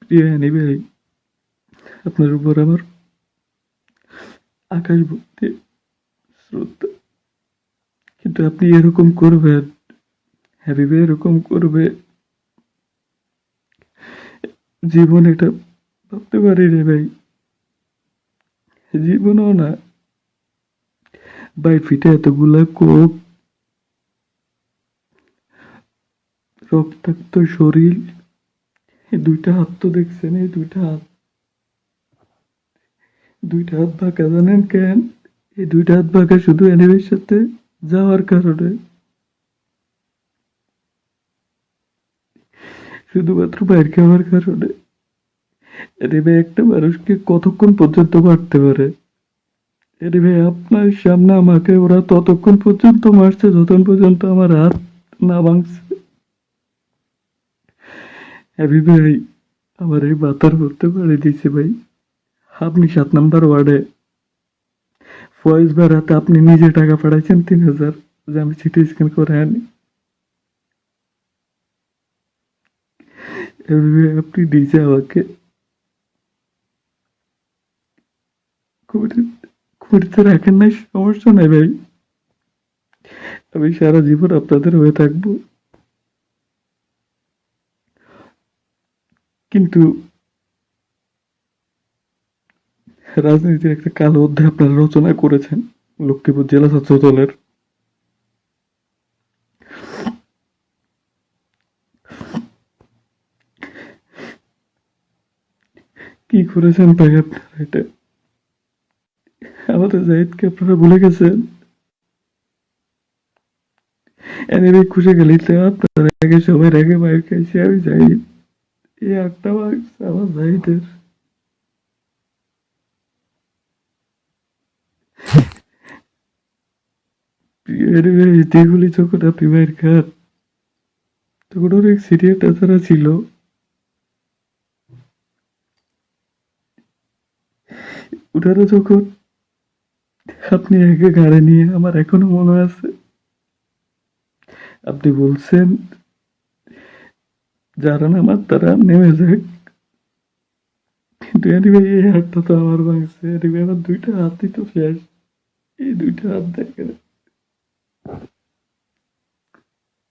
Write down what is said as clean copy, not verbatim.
প্রিয় হানি ভাই, আপনার উপর আমার আকাশ ভর্তি শ্রদ্ধা। কিন্তু আপনি এরকম করবেন, হ্যাপি ভাই এরকম করবে, জীবন এটা ভাবতে পারি রে ভাই। জীবনও না ভাই, ফিটে এতগুলা কোপ, রক্তাক্ত শরীর, এই দুইটা হাত তো দেখছেন, এই দুইটা হাত ভাঙা জানেন কেন? এই দুইটা হাত ভাঙা শুধু এনিমের সাথে যাওয়ার কারণে, শুধুমাত্র বাইর খাওয়ার কারণে। এনিমে একটা মানুষকে কতক্ষণ পর্যন্ত মারতে পারে? এনিমে আপনার সামনে আমাকে ওরা ততক্ষণ পর্যন্ত মারছে যতক্ষণ পর্যন্ত আমার হাত না ভাঙছে। হ্যাপি ভাই আমার এই মাথার মধ্যে পাড়ি দিছে ভাই। আপনি 7 নম্বর ওয়ার্ডে ফয়েজ ভাইয়ের হাতে আপনি নিজে টাকা পাঠাইছেন 3,000, যে আমি সিটি স্ক্যান করে আনি। হ্যাপি ভাই আপনি নিজে আমাকে কুড়িতে রাখেন নাই, সমস্যা নাই ভাই, আমি সারা জীবন আপনাদের হয়ে থাকবো। কিন্তু রাজনীতির একটা কালো অধ্যায় আপনারা রচনা করেছেন লক্ষ্মীপুর জেলা ছাত্র দলের। কি করেছেন ভাই আপনারা এটা? আমাদের জাহিদকে আপনারা ভুলে গেছেন। এনিমে খুশি গেলি তো আপনারা আগে সবাই আগে বাইর খাইছি আমি জাহিদ। এই আটটা মার্কস আমার জাহিদের। এনিমে যেগুলি যখন আপনি বাইর খান তখন অনেক সিনিয়র তাছাড়া ছিল। ওনারা যখন আপনি একে ঘাড়ে নিয়ে, আমার এখনো মনে আছে আপনি বলছেন যারা নামার তারা নেমে যাক। কিন্তু এনিমে এই হাতটা তো আমার ভাঙছে, এনিমে আমার দুইটা হাতই তো শেষ। এই দুইটা হাত দেখে